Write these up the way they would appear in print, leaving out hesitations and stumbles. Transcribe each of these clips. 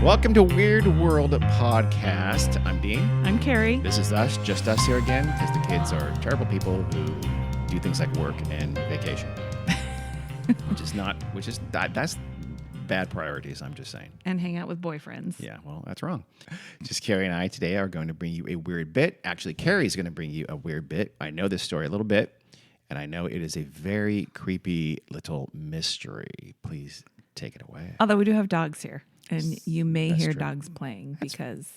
Welcome to Weird World Podcast. I'm Dean. I'm Carrie. This is us, just us here again, because the kids are terrible people who do things like work and vacation. That's bad priorities, I'm just saying. And hang out with boyfriends. Yeah, well, that's wrong. Just Carrie and I today are going to bring you a weird bit. Actually, Carrie's going to bring you a weird bit. I know this story a little bit, and I know it is a very creepy little mystery. Please take it away. Although we do have dogs here, and you may That's hear true. dogs playing because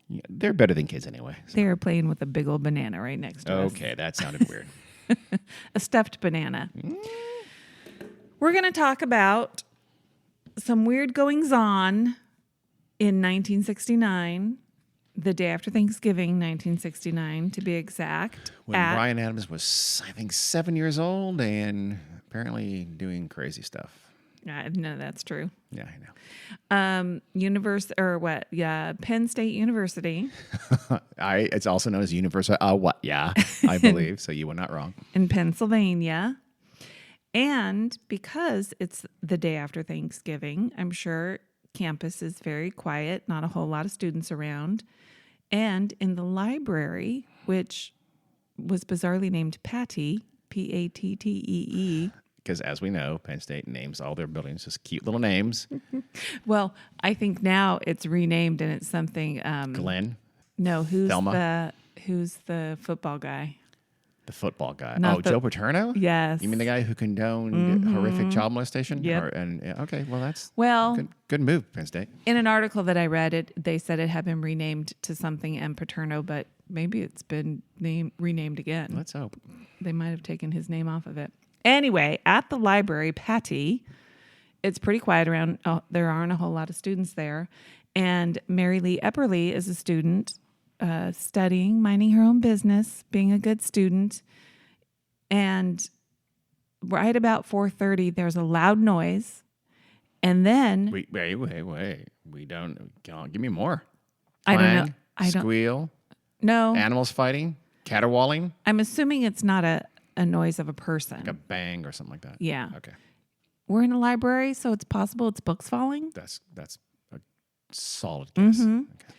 Yeah, they're better than kids anyway. So. they are playing with a big old banana right next to us. Okay, that sounded weird. A stuffed banana. We're going to talk about some weird goings-on in 1969, the day after Thanksgiving, 1969, to be exact. When Bryan Adams was, I think, 7 years old and apparently doing crazy stuff. No, that's true. Yeah, I know. Penn State University. It's also known as Universal. I believe. So you were not wrong. In Pennsylvania. And because it's the day after Thanksgiving, I'm sure campus is very quiet, not a whole lot of students around. And in the library, which was bizarrely named Patty, Pattee. Because as we know, Penn State names all their buildings just cute little names. Well, I think now it's renamed and it's something. Glenn. No, Thelma? who's the football guy? The football guy. Not Joe Paterno? Yes. You mean the guy who condoned horrific child molestation? Yep. Okay, well, that's Well, good move, Penn State. in an article that I read, they said it had been renamed to something M. Paterno, but maybe it's been renamed again. Let's hope. They might have taken his name off of it. Anyway, at the library, Patty, it's pretty quiet around. There aren't a whole lot of students there. And Mary Lee Epperly is a student studying, minding her own business, being a good student. And right about 4:30, there's a loud noise. And then... Wait. We don't give me more. I don't know. Clang, squeal, No. animals fighting, caterwauling, I'm assuming it's not a noise of a person. like a bang or something like that. Yeah. Okay. We're in a library, so it's possible it's books falling. That's a solid guess. Mm-hmm. Okay.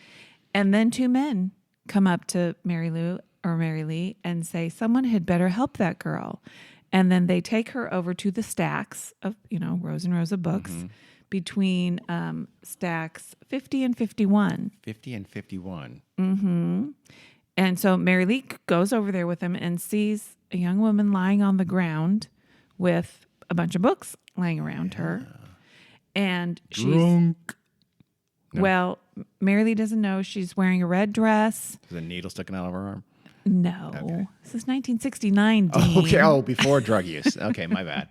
And then two men come up to Mary Lee and say, someone had better help that girl. And then they take her over to the stacks of, rows and rows of books between stacks 50 and 51. 50 and 51. Mm-hmm. And so Mary Lee goes over there with them and sees a young woman lying on the ground with a bunch of books laying around her. And she's... Drunk. No. Well, Mary Lee doesn't know. She's wearing a red dress. There's a needle sticking out of her arm. No. Okay. This is 1969, Dean. Oh, okay. Oh, before drug use. Okay, my bad.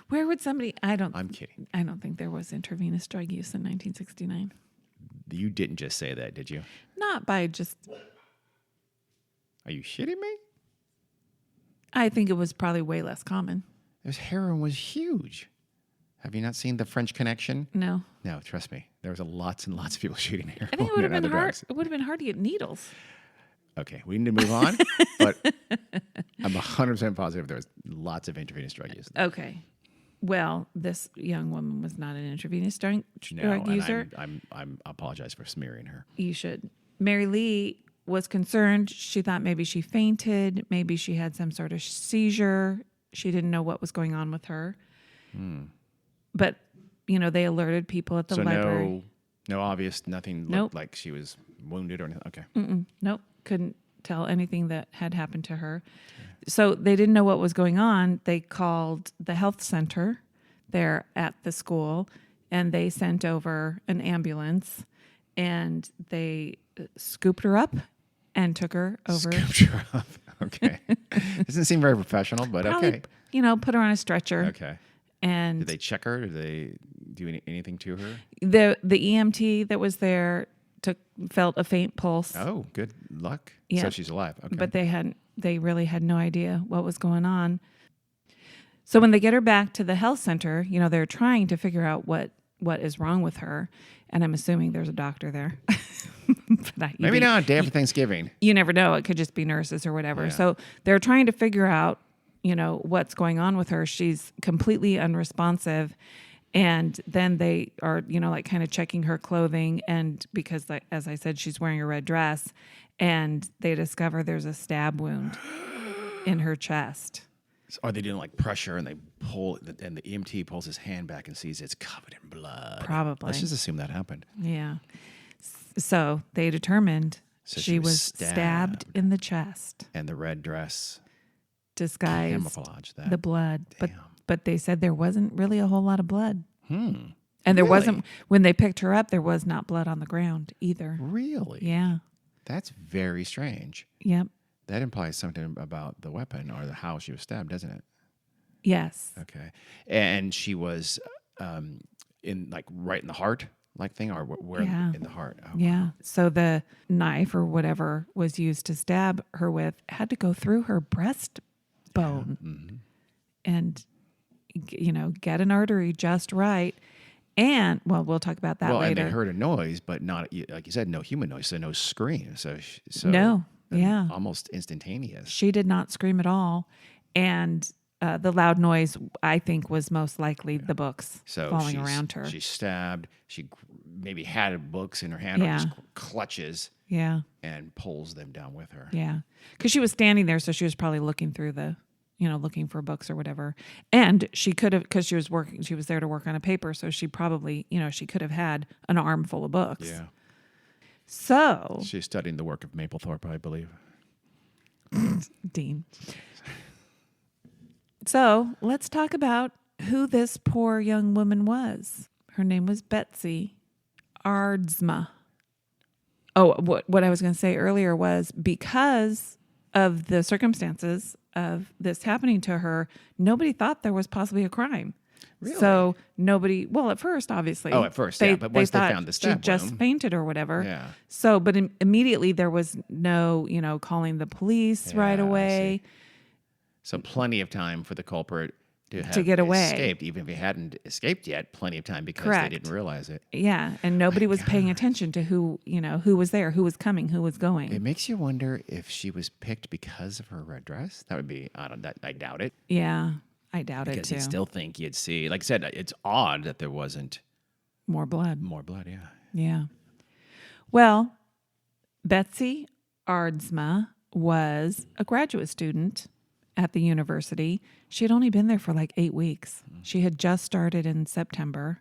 Where would somebody... I'm kidding. I don't think there was intravenous drug use in 1969. You didn't just say that, did you? Not by just... Are you shitting me? I think it was probably way less common. Heroin was huge. Have you not seen The French Connection? No. No, trust me. There was lots and lots of people shooting heroin. I think it would have and been other hard. drugs. It would have been hard to get needles. Okay, we need to move on. But I'm 100% positive there was lots of intravenous drug use. Okay. Well, this young woman was not an intravenous drug No, user. and I apologize for smearing her. You should. Mary Lee was concerned. She thought maybe she fainted. Maybe she had some sort of seizure. She didn't know what was going on with her. But, they alerted people at the library. No obvious, nothing Nope. looked like she was wounded or anything. Okay. Nope. Couldn't tell anything that had happened to her. So they didn't know what was going on. They called the health center there at the school, and they sent over an ambulance, and they scooped her up and took her over. Scooped her up. Okay. Doesn't seem very professional, but Probably, okay. Put her on a stretcher. Okay. And Did they check her? Did they do anything to her? the EMT that was there felt a faint pulse. Oh, good luck. Yeah. So she's alive. Okay. But they really had no idea what was going on. So when they get her back to the health center, they're trying to figure out what is wrong with her. And I'm assuming there's a doctor there. Maybe not day after Thanksgiving. You never know. It could just be nurses or whatever. Yeah. So they're trying to figure out, what's going on with her. She's completely unresponsive. And then they are, like kind of checking her clothing. And because, like, as I said, she's wearing a red dress, and they discover there's a stab wound in her chest. Are they doing like pressure and they pull, and the EMT pulls his hand back and sees it's covered in blood? Probably. Let's just assume that happened. Yeah. So they determined So she was stabbed in the chest. And the red dress Disguised camouflaged that. the blood. Damn. But they said there wasn't really a whole lot of blood. And And there wasn't, when they picked her up, there was not blood on the ground either. Really? Yeah. That's very strange. Yep. That implies something about the weapon or how she was stabbed, doesn't it? Yes. Okay. And she was in like right in the heart, like thing, or where Yeah. in the heart? Oh, Yeah. wow. So the knife or whatever was used to stab her with had to go through her breastbone and, get an artery just right. And, well, we'll talk about that Well, later. and they heard a noise, but not, like you said, no human noise, so no scream. So No. Yeah. almost instantaneous. She did not scream at all. And the loud noise, I think, was most likely the books So falling around her. She's stabbed. She maybe had books in her hand, or Yeah. just clutches Yeah. and pulls them down with her. Yeah. Because she was standing there, so she was probably looking through looking for books or whatever. And she could have, because she was there to work on a paper, so she probably, she could have had an arm full of books. Yeah. So, She's studying the work of Mapplethorpe, I believe. Dean. So, let's talk about who this poor young woman was. Her name was Betsy Aardsma. Oh, what I was going to say earlier was, because of the circumstances of this happening to her, nobody thought there was possibly a crime. Really? So nobody, well, at first, obviously. Oh, at first, yeah, but once they thought found the she stab just wound. fainted or whatever. Yeah. So, but immediately there was no, calling the police right Yeah, I away. So plenty of time for the culprit to get away. escaped, even if he hadn't escaped yet. Plenty of time because Correct. they didn't realize it. Yeah, and nobody was paying attention to who was there, who was coming, who was going. It makes you wonder if she was picked because of her red dress. That would be, I doubt it. Yeah, I doubt Because it you'd too. still think you'd see, like I said, it's odd that there wasn't More blood. more blood. Yeah. Yeah. Well, Betsy Aardsma was a graduate student at the university. She had only been there for like 8 weeks. She had just started in September.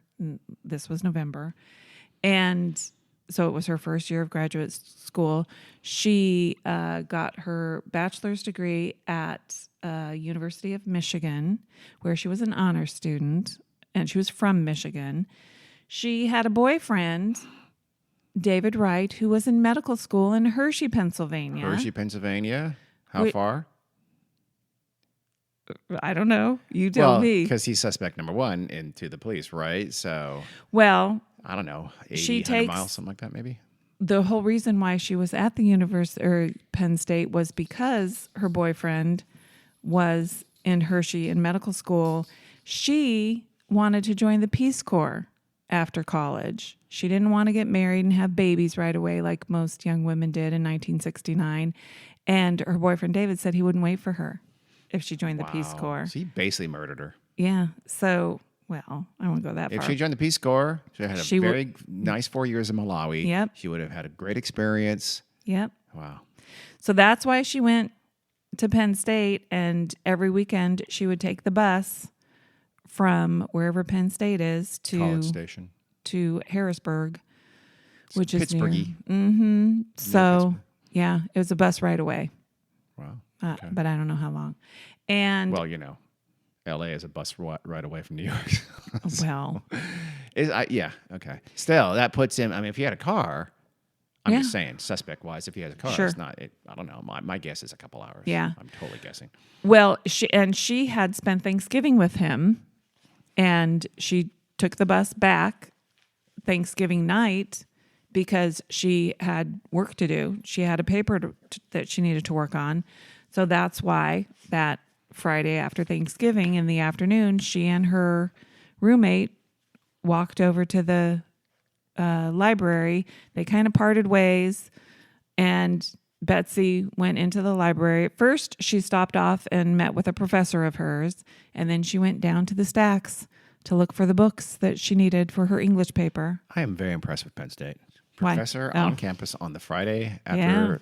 This was November. And so it was her first year of graduate school. She got her bachelor's degree at University of Michigan, where she was an honor student, and she was from Michigan. She had a boyfriend, David Wright, who was in medical school in Hershey, Pennsylvania. Hershey, Pennsylvania. How Wait. far? I don't know. You tell me. Because he's suspect number one into the police, right? So, Well, I don't know, 80, She 100 takes- miles, something like that, maybe? the whole reason why she was at the university or Penn State was because her boyfriend was in Hershey in medical school. She wanted to join the Peace Corps after college. She didn't want to get married and have babies right away like most young women did in 1969. And her boyfriend David said he wouldn't wait for her if she joined the Peace Wow. Corps. So he basically murdered her. Yeah. So, well, I won't go that If far. she joined the Peace Corps, she had a She very nice 4 years in Malawi. Yep. She would have had a great experience. Yep. Wow. So that's why she went to Penn State, and every weekend she would take the bus from wherever Penn State is College Station. to Harrisburg, which is near. Pittsburgh-y. So yeah, it was a bus right away, Wow. but I don't know how long. And Well, L.A. is a bus right away from New York. well, Yeah, okay. Still, that puts him, if he had a car, I'm Yeah. just saying, suspect-wise, if he has a car, Sure. it's not, I don't know. My guess is a couple hours. Yeah. I'm totally guessing. well, she had spent Thanksgiving with him, and she took the bus back Thanksgiving night because she had work to do. She had a paper that she needed to work on. So that's why that Friday after Thanksgiving in the afternoon, she and her roommate walked over to the library. They kind of parted ways, and Betsy went into the library. First, she stopped off and met with a professor of hers, and then she went down to the stacks to look for the books that she needed for her English paper. I am very impressed with Penn State. Why? Professor Oh. on campus on the Friday after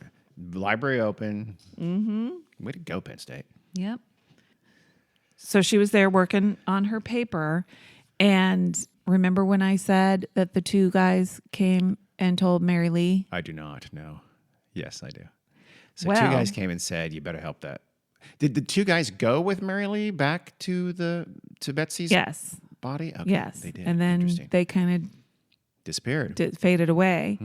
library open. Mm-hmm. Way to go, Penn State. Yep. So she was there working on her paper. And remember when I said that the two guys came and told Mary Lee? I do not know. Yes, I do. So Well, two guys came and said, "You better help that." Did the two guys go with Mary Lee back to Betsy's yes. body? Okay, Yes. they did. And then they kind disappeared. of faded away.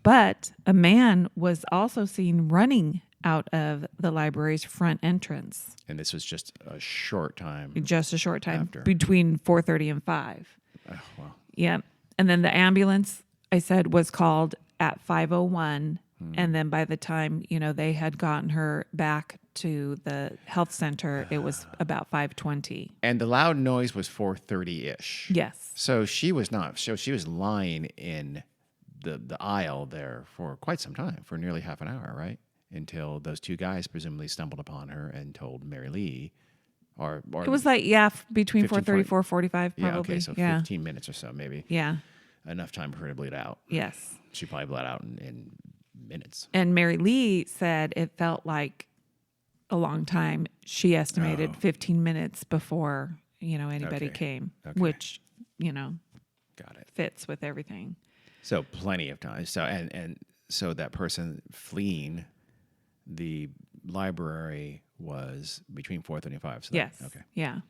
But a man was also seen running out of the library's front entrance. And this was just a short time. Just a short time After. between 4:30 and 5. Oh, wow. Yeah. And then the ambulance, I said, was called at 5:01. And then by the time, they had gotten her back to the health center, it was about 5:20. And the loud noise was 4:30-ish. Yes. So she was not. So she was lying in the aisle there for quite some time, for nearly half an hour, right? Until those two guys presumably stumbled upon her and told Mary Lee, or It was like, between 15, 4:30, 4:45 probably. yeah, okay, so 15 minutes or so, maybe. Yeah. Enough time for her to bleed out. Yes. She probably bled out in minutes. And Mary Lee said it felt like a long time. She estimated 15 minutes before, anybody Okay. came, Okay. which, Got it. fits with everything. So plenty of time. So and so that person fleeing the library was between 4:30 and 5. So Yes. okay. Yeah.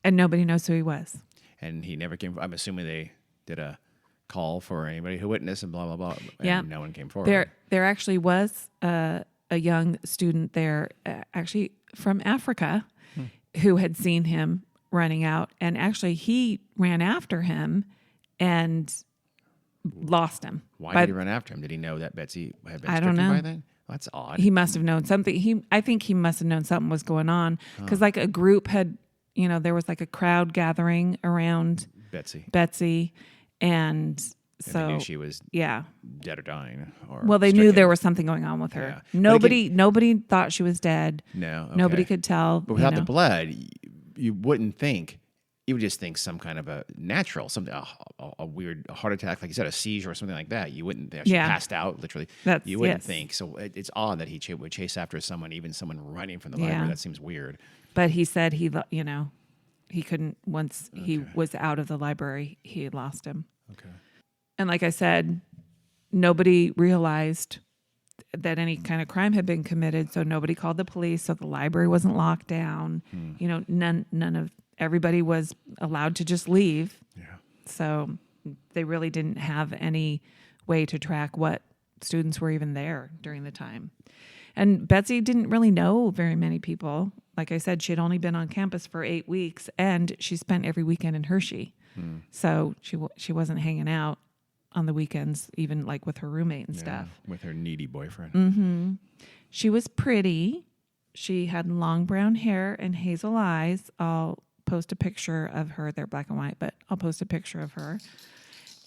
And nobody knows who he was. And he never came. I'm assuming they did a call for anybody who witnessed and blah blah blah. And Yeah. no one came forward. There actually was a young student there, actually from Africa, who had seen him running out, and actually he ran after him and lost him. Why did he run after him? Did he know that Betsy had been I don't stricken know. by then? Well, that's odd. He must have known something. I think he must have known something was going on because, like, a group had, there was like a crowd gathering around Betsy. and so they knew she was dead or dying. Or they knew stricken. there was something going on with her. Yeah. Nobody thought she was dead. No, okay. Nobody could tell. But without the blood, you wouldn't think. You would just think some kind of a natural, something, a weird heart attack, like you said, a seizure or something like that. You wouldn't. She passed out, literally. You wouldn't think. So it's odd that he would chase after someone, even someone running from the library. That seems weird. But he said he couldn't. Once he was out of the library, he lost him. Okay. And like I said, nobody realized that any kind of crime had been committed, so nobody called the police. So the library wasn't locked down. None of. Everybody was allowed to just leave. Yeah. So they really didn't have any way to track what students were even there during the time. And Betsy didn't really know very many people. Like I said, she had only been on campus for 8 weeks, and she spent every weekend in Hershey. So she wasn't hanging out on the weekends, even like with her roommate and stuff. With her needy boyfriend. Mm-hmm. She was pretty. She had long brown hair and hazel eyes. I'll post a picture of her. They're black and white, but I'll post a picture of her.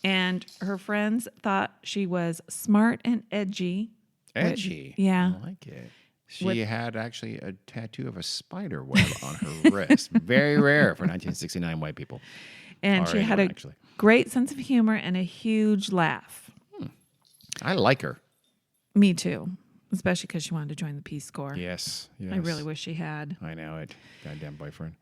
And her friends thought she was smart and edgy. Edgy? Yeah. I like it. She had actually a tattoo of a spider web on her wrist. Very rare for 1969 white people. And she had a great sense of humor and a huge laugh. I like her. Me too. Especially because she wanted to join the Peace Corps. Yes. I really wish she had. I know it. Goddamn boyfriend.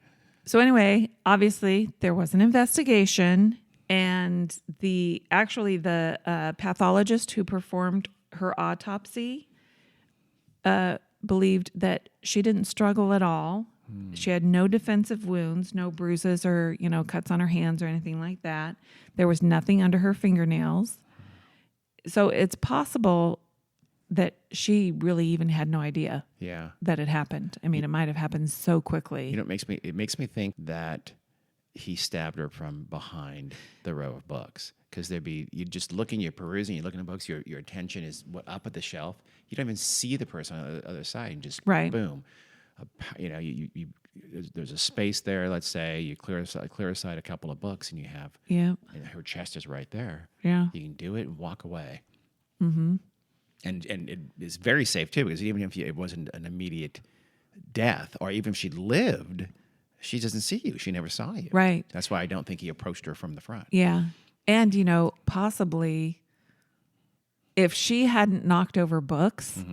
So anyway, obviously there was an investigation, and the pathologist who performed her autopsy believed that she didn't struggle at all. She had no defensive wounds, no bruises or cuts on her hands or anything like that. There was nothing under her fingernails. So it's possible that she really even had no idea that it happened. I mean, it might have happened so quickly. It makes me think that he stabbed her from behind the row of books, because you just looking, you're perusing, you're looking at books, your attention is up at the shelf. You don't even see the person on the other side, and just boom. There's a space there. Let's say you clear aside a couple of books, and you have and her chest is right there. Yeah, you can do it and walk away. Mm-hmm. And it is very safe too, because even if it wasn't an immediate death, or even if she lived, She doesn't see you. She never saw you. Right. That's why I don't think he approached her from the front. Yeah. And, possibly if she hadn't knocked over books,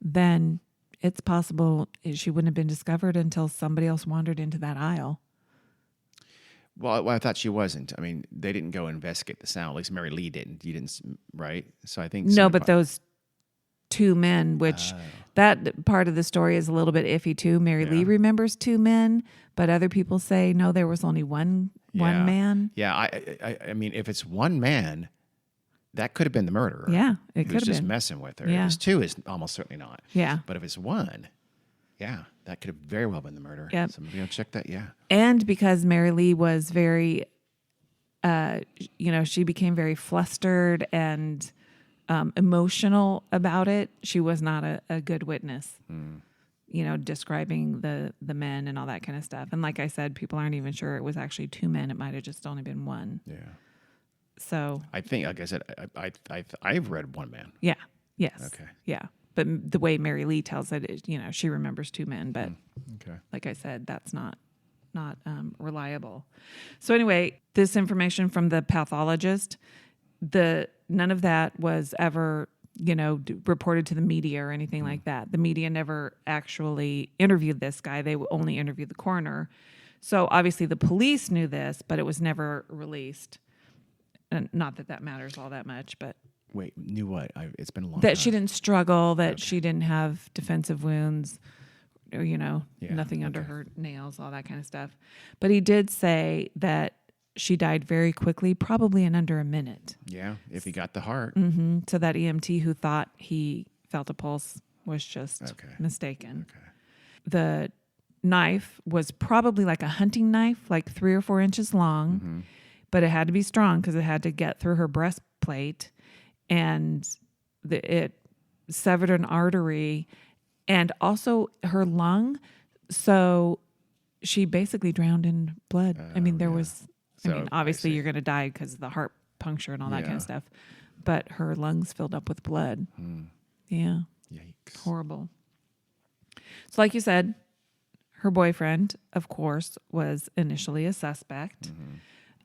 then it's possible she wouldn't have been discovered until somebody else wandered into that aisle. Well, I thought she wasn't. I mean, they didn't go investigate the sound. At least Mary Lee didn't. You didn't, right? So I think No, but those two men, which that part of the story is a little bit iffy too. Mary Lee remembers two men, but other people say no, there was only one man. Yeah, I mean, if it's one man, that could have been the murderer. Yeah, it He could was have just been messing with her. Yeah. If it's two, it's almost certainly not. Yeah. But if it's one, yeah, that could have very well been the murderer. Yep. Somebody go check that. Yeah. And because Mary Lee was very, she became very flustered and emotional about it. She was not a good witness, describing the men and all that kind of stuff. And like I said, people aren't even sure it was actually two men. It might have just only been one. Yeah. So I think, like I said, I've read one man. yeah. Yes. Okay. Yeah. But the way Mary Lee tells it is, she remembers two men, but Okay. like I said, that's not reliable. So anyway, this information from the pathologist, none of that was ever, reported to the media or anything like that. The media never actually interviewed this guy. They only interviewed the coroner. So obviously the police knew this, but it was never released. And not that matters all that much, but Wait, knew what? It's been a long that time. she didn't struggle, that she didn't have defensive wounds, or, nothing under her nails, all that kind of stuff. But he did say that she died very quickly, probably in under a minute. Yeah, if he got the heart. So that EMT who thought he felt a pulse was just mistaken. Okay. The knife was probably like a hunting knife, like 3 or 4 inches long, but it had to be strong because it had to get through her breastplate. And it severed an artery and also her lung. So she basically drowned in blood. Obviously you're going to die because of the heart puncture and all that kind of stuff. But her lungs filled up with blood. Yeah. Yikes. Horrible. So like you said, her boyfriend, of course, was initially a suspect.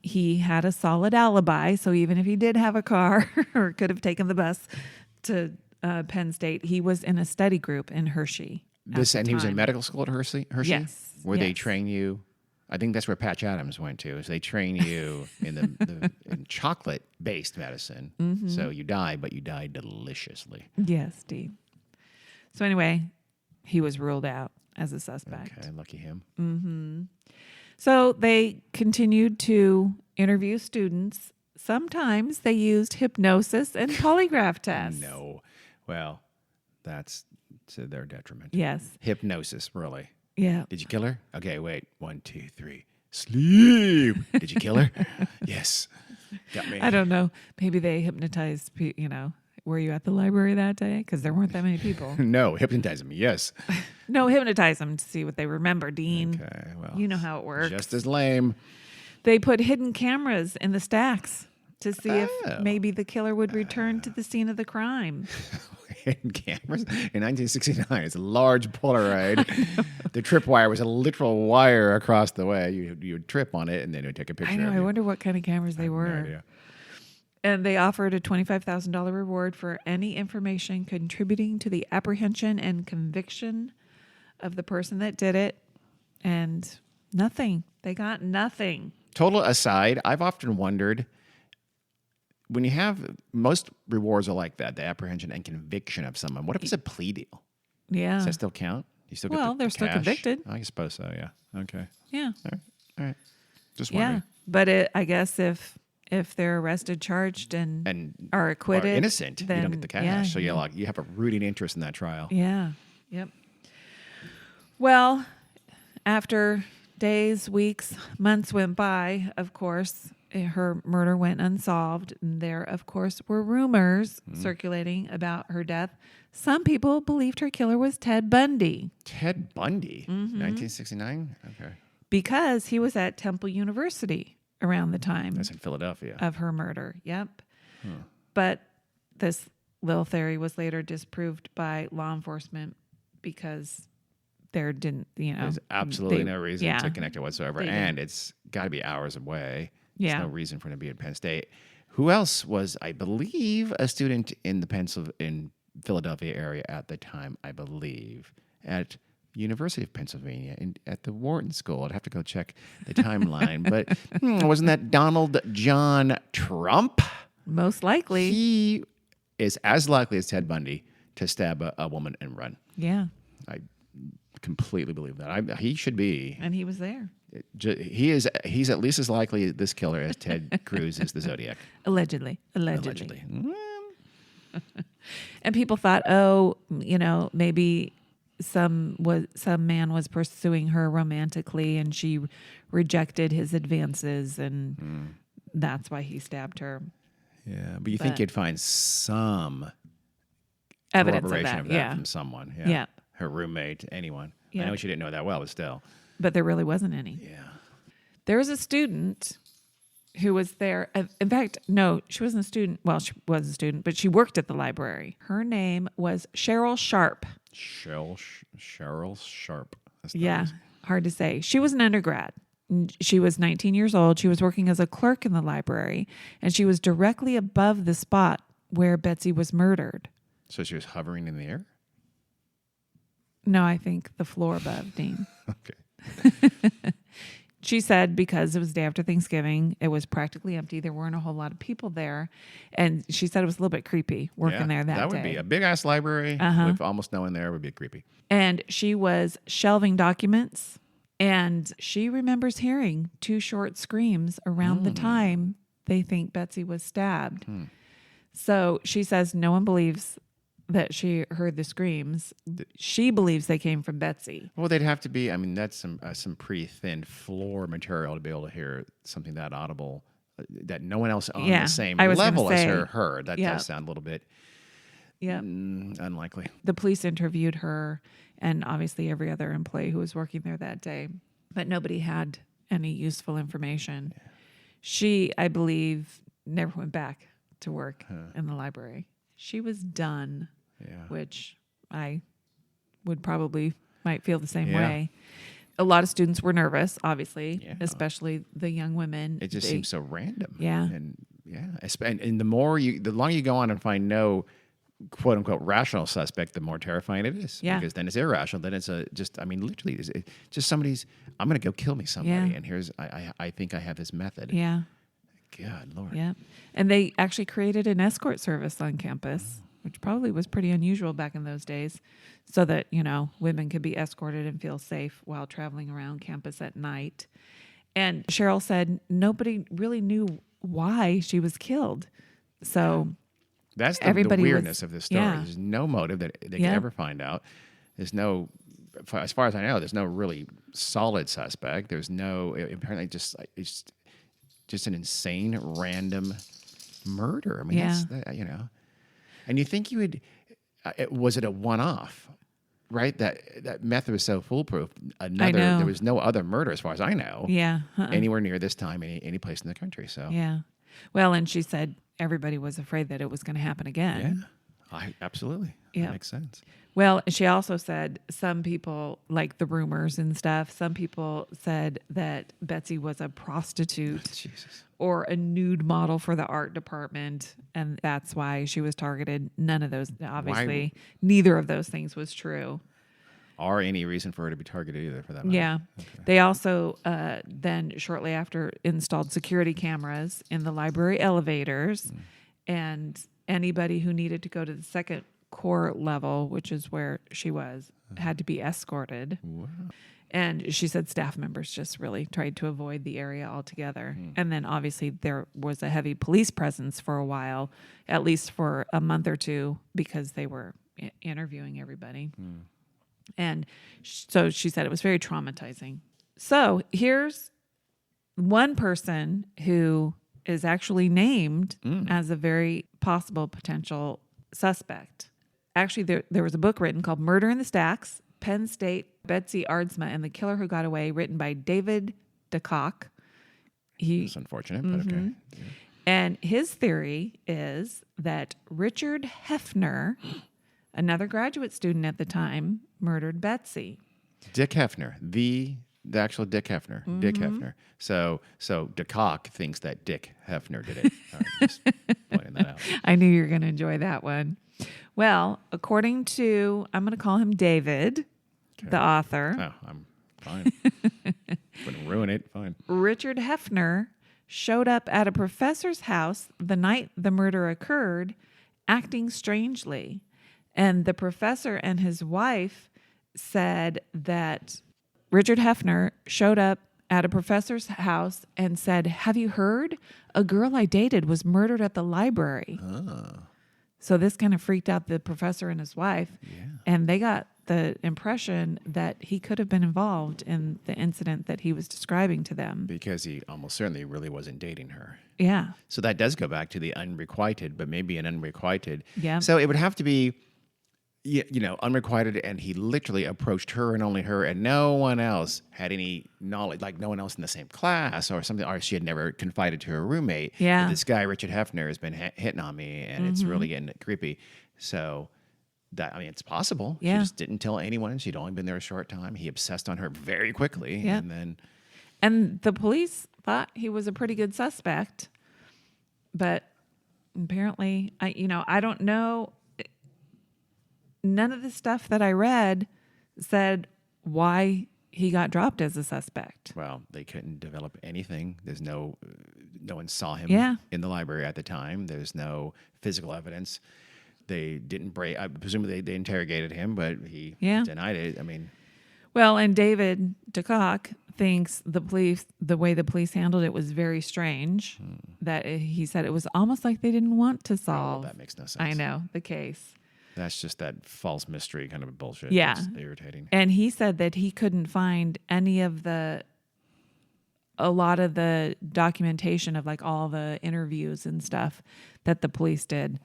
He had a solid alibi, so even if he did have a car or could have taken the bus to Penn State, he was in a study group in Hershey. He was in medical school at Hershey? Yes. Where they train you. I think that's where Patch Adams went to. So they train you in in chocolate-based medicine. So you die, but you die deliciously. Yes, Steve. So anyway, he was ruled out as a suspect. Okay, lucky him. So they continued to interview students. Sometimes they used hypnosis and polygraph tests. No. Well, that's to their detriment. Yes. Hypnosis, really. Yeah. Did you kill her? Okay, wait. 1, 2, 3. Sleep. Did you kill her? Yes. Got me. I don't know. Maybe they hypnotized, were you at the library that day? Because there weren't that many people. No, hypnotize them. Yes. No, hypnotize them to see what they remember, Dean. Okay, well. You know how it works. Just as lame. They put hidden cameras in the stacks to see if maybe the killer would return to the scene of the crime. Hidden cameras? In 1969, it's a large Polaroid. The tripwire was a literal wire across the way. You would trip on it, and then it would take a picture I know. of you. I wonder what kind of cameras they were. No idea. And they offered a $25,000 reward for any information contributing to the apprehension and conviction of the person that did it. And nothing. They got nothing. Total aside, I've often wondered, when you have, most rewards are like that, the apprehension and conviction of someone. What if it's a plea deal? Yeah. Does that still count? You still get they're still cash? convicted. I suppose so, yeah. Okay. Yeah. All right. Just wondering. Yeah. But I guess if they're arrested, charged, and are acquitted, or innocent, then, you don't get the cash. Yeah, so you have a rooting interest in that trial. Yeah. Yep. Well, after days, weeks, months went by, of course, her murder went unsolved. And there, of course, were rumors circulating about her death. Some people believed her killer was Ted Bundy. Ted Bundy? 1969? Okay. Because he was at Temple University around the time. That's in Philadelphia. Of her murder. Yep. But this little theory was later disproved by law enforcement because there didn't, There's absolutely they- no reason yeah, to connect it whatsoever. they didn't. And it's got to be hours away. There's Yeah. no reason for him to be at Penn State. Who else was, I believe, a student in the in Philadelphia area at the time, I believe, at University of Pennsylvania at the Wharton School. I'd have to go check the timeline. But wasn't that Donald John Trump? Most likely. He is as likely as Ted Bundy to stab a woman and run. Yeah. I completely believe that. He should be. And he was there. He's at least as likely this killer as Ted Cruz is the Zodiac. Allegedly. Allegedly. And people thought, maybe some man was pursuing her romantically and she rejected his advances and that's why he stabbed her. Yeah, but you think you'd find some Evidence of corroboration that. of that Yeah. from someone. Yeah. Her roommate, anyone. I Yeah. know she didn't know that well, but still. But there really wasn't any. Yeah. There was a student who was there. In fact, no, she wasn't a student. Well, she was a student, but she worked at the library. Her name was Cheryl Sharp. Cheryl Sharp. That's Yeah, hard to say. She was an undergrad. She was 19 years old. She was working as a clerk in the library, and she was directly above the spot where Betsy was murdered. So she was hovering in the air? No, I think the floor above, Dean. Okay. She said because it was day after Thanksgiving, it was practically empty. There weren't a whole lot of people there. And she said it was a little bit creepy working there that day. That would be a big-ass library with almost no one there would be creepy. And she was shelving documents, and she remembers hearing 2 short screams around the time they think Betsy was stabbed. So she says no one believes that she heard the screams. She believes they came from Betsy. Well, they'd have to be. I mean, that's some pretty thin floor material to be able to hear something that audible that no one else on the same level as her heard. That does sound a little bit unlikely. The police interviewed her and obviously every other employee who was working there that day, but nobody had any useful information. Yeah. She, I believe, never went back to work in the library. She was done. Yeah. Which I would probably might feel the same way. A lot of students were nervous, obviously, especially the young women. It just seems so random. Yeah. And the longer you go on and find no quote unquote rational suspect, the more terrifying it is. Yeah. Because then it's irrational. Then it's literally it's just somebody's, I'm going to go kill me somebody. And here's, I think I have this method. Yeah. God, Lord. Yeah. And they actually created an escort service on campus, which probably was pretty unusual back in those days, so that, women could be escorted and feel safe while traveling around campus at night. And Cheryl said nobody really knew why she was killed. So that's the weirdness of this story. Yeah. There's no motive that they could ever find out. There's no, as far as I know, there's no really solid suspect. There's no, apparently it's just an insane random murder. I mean, and you think you would, was it a one-off, right? That method was so foolproof. There was no other murder as far as I know. Yeah. Anywhere near this time, any place in the country. So yeah. Well, and she said everybody was afraid that it was going to happen again. Yeah, absolutely. Yeah. That makes sense. Well, she also said some people, like the rumors and stuff, some people said that Betsy was a prostitute or a nude model for the art department, and that's why she was targeted. None of those, obviously, neither of those things was true. Or any reason for her to be targeted either, for that matter. Yeah. Okay. They also then, shortly after, installed security cameras in the library elevators, and anybody who needed to go to the second core level, which is where she was, had to be escorted. Wow. And she said staff members just really tried to avoid the area altogether. And then obviously there was a heavy police presence for a while, at least for a month or two, because they were interviewing everybody. And so she said it was very traumatizing. So here's one person who is actually named as a very possible potential suspect. Actually, there was a book written called Murder in the Stacks, Penn State, Betsy Aardsma, and the Killer Who Got Away, written by David DeCock. It's unfortunate, but okay. Yeah. And his theory is that Richard Hefner, another graduate student at the time, murdered Betsy. Dick Hefner, the actual Dick Hefner, Dick Hefner. So DeCock thinks that Dick Hefner did it. All right, just pointing that out. I knew you were going to enjoy that one. Well, according to, I'm going to call him David, the author. Oh, I'm fine. Wouldn't ruin it. Fine. Richard Hefner showed up at a professor's house the night the murder occurred, acting strangely. And the professor and his wife said that Richard Hefner showed up at a professor's house and said, "Have you heard? A girl I dated was murdered at the library." So this kind of freaked out the professor and his wife. Yeah. And they got the impression that he could have been involved in the incident that he was describing to them. Because he almost certainly really wasn't dating her. Yeah. So that does go back to the unrequited, but maybe an unrequited. Yeah. So it would have to be, unrequited, and he literally approached her and only her, and no one else had any knowledge, like no one else in the same class or something, or she had never confided to her roommate. Yeah. that this guy, Richard Hefner, has been hitting on me, and it's really getting creepy. So that, it's possible. Yeah. She just didn't tell anyone. She'd only been there a short time. He obsessed on her very quickly. Yeah. And then, And the police thought he was a pretty good suspect, but apparently, I don't know. None of the stuff that I read said why he got dropped as a suspect. well, they couldn't develop anything. There's no one saw him Yeah. in the library at the time. There's no physical evidence. They didn't break. I presume they interrogated him, but he Yeah. denied it. Well, and David DeCock thinks the way the police handled it was very strange. That he said it was almost like they didn't want to solve. that makes no sense. I know, the case. That's just that false mystery kind of bullshit. Yeah. It's irritating. And he said that he couldn't find a lot of the documentation of like all the interviews and stuff that the police did.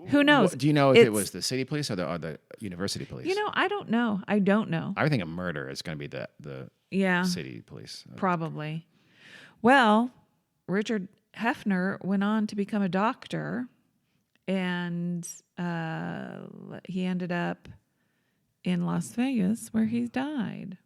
Who knows? Do you know if it was the city police or the university police? I don't know. I don't know. I think a murder is going to be the Yeah, city police. probably. Well, Richard Hefner went on to become a doctor, and he ended up in Las Vegas where he died.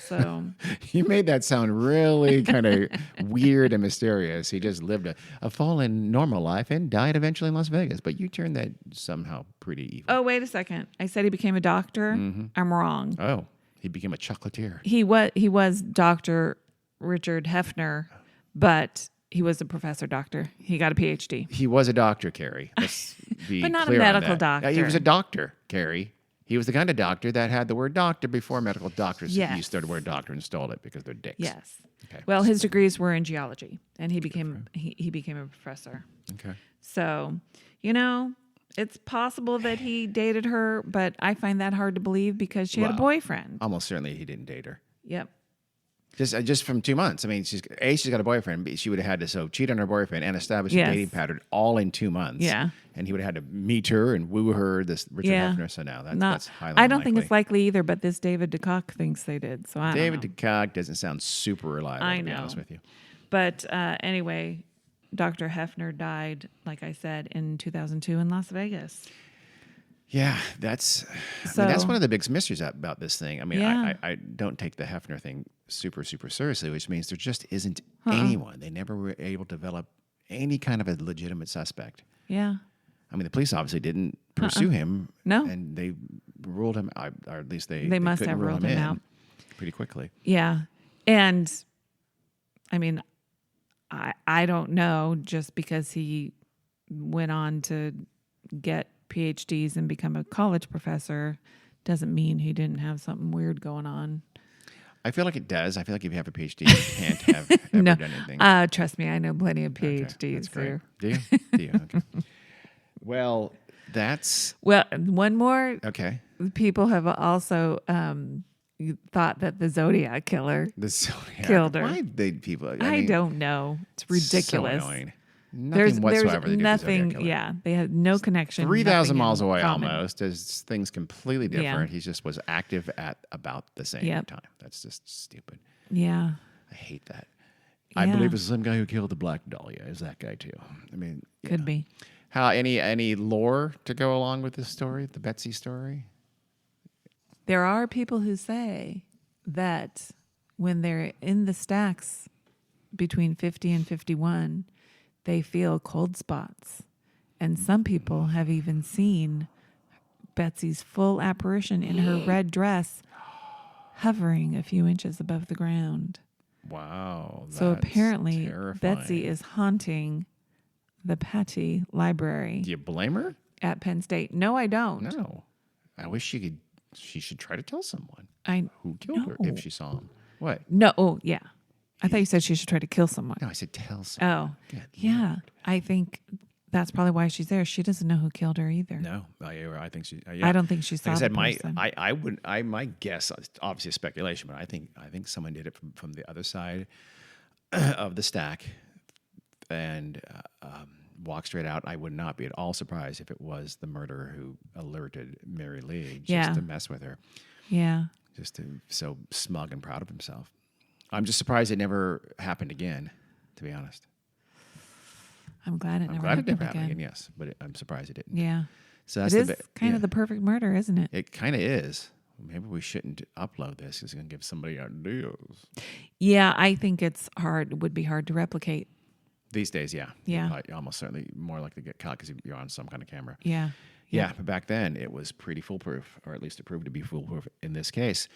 So You made that sound really kind of weird and mysterious. He just lived a full and normal life and died eventually in Las Vegas. But you turned that somehow pretty evil. oh, wait a second. I said he became a doctor. I'm wrong. Oh, he became a chocolatier. He was Dr. Richard Hefner, but he was a professor doctor. He got a PhD. He was a doctor, Carrie. Let's be But not a clear on medical that. doctor. Yeah, he was a doctor, Carrie. He was the kind of doctor that had the word doctor before medical doctors Yes. used the word doctor and stole it because they're dicks. Yes. Okay. Well, his degrees were in geology, and he became a professor. Okay. So, it's possible that he dated her, but I find that hard to believe because she had a Well, boyfriend. Almost certainly he didn't date her. Yep. Just from 2 months. She's got a boyfriend. But she would have had to cheat on her boyfriend and establish a Yes. dating pattern all in 2 months. Yeah. And he would have had to meet her and woo her. This Richard Yeah. Hefner. So now Not, that's highly I don't think unlikely. it's likely either, but this David DeCock thinks they did. So I David don't know. DeCock doesn't sound super reliable. I to be know. honest with you. But anyway, Dr. Hefner died, like I said, in 2002 in Las Vegas. Yeah, that's So- that's one of the big mysteries about this thing. Yeah. I don't take the Hefner thing super seriously, which means there just isn't anyone. They never were able to develop any kind of a legitimate suspect. Yeah. The police obviously didn't pursue him. No. And they ruled him out, or at least they must couldn't have rule ruled him in out. pretty quickly. Yeah. And I don't know, just because he went on to get PhDs and become a college professor doesn't mean he didn't have something weird going on. I feel like it does. I feel like if you have a PhD, you can't have ever No. done anything. Trust me, I know plenty of Okay, PhDs. that's great. There. Do you? Do you? Okay. Well, that's Well, one more. okay. People have also thought that the Zodiac killer. The Zodiac. Killed her. Why did people? I don't know. It's ridiculous. So annoying. Nothing whatsoever. They There's do with the nothing. Zodiac killer. Yeah, they had no connection. 3,000 nothing miles in away common. almost. There's things completely different. He just was active at about the same Yep. time. That's just stupid. Yeah. I hate that. I Yeah. believe it's the same guy who killed the Black Dahlia. Is that guy too? Could be. How any lore to go along with this story, the Betsy story? There are people who say that when they're in the stacks between 50 and 51, they feel cold spots. And some people have even seen Betsy's full apparition in her red dress hovering a few inches above the ground. Wow. So that's apparently terrifying. Betsy is haunting the Patty Library Do you blame her? at Penn State. No, I don't. No. I wish she should try to tell someone I who killed her No. if she saw him. What? No, oh yeah. I thought you said she should try to kill someone. No, I said tell someone. Oh, Good yeah. Lord. I think that's probably why she's there. She doesn't know who killed her either. No, I think she. Yeah. I don't think she saw Like I said, the person. my guess, obviously a speculation, but I think someone did it from the other side of the stack and walked straight out. I would not be at all surprised if it was the murderer who alerted Mary Lee just Yeah. to mess with her, Yeah. just to so smug and proud of himself. I'm just surprised it never happened again, to be honest. I'm glad it I'm never glad it happened never happened again. again, yes, but I'm surprised it didn't. Yeah. So It that's is the kind of the perfect murder, isn't it? It kind of is. Maybe we shouldn't upload this because it's going to give somebody ideas. Yeah, I think it's hard. It would be hard to replicate. These days, yeah. Yeah. You're almost certainly more likely to get caught because you're on some kind of camera. Yeah. Yeah, but back then it was pretty foolproof, or at least it proved to be foolproof in this case.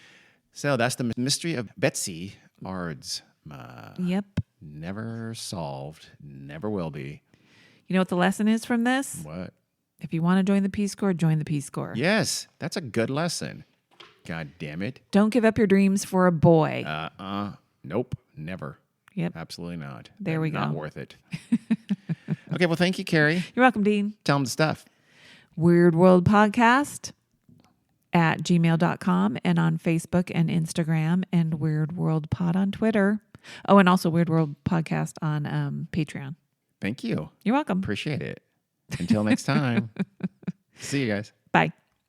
So that's the mystery of Betsy Aardsma. Yep. Never solved, never will be. You know what the lesson is from this? What? If you want to join the Peace Corps, join the Peace Corps. Yes, that's a good lesson. God damn it. Don't give up your dreams for a boy. Nope, never. Yep. Absolutely not. There we Not go. worth it. Okay, well, thank you, Carrie. You're welcome, Dean. Tell them the stuff. Weird World Podcast at gmail.com and on Facebook and Instagram and Weird World Pod on Twitter. Oh, and also Weird World Podcast on Patreon. Thank you. You're welcome. Appreciate it. Until next time. See you guys. Bye.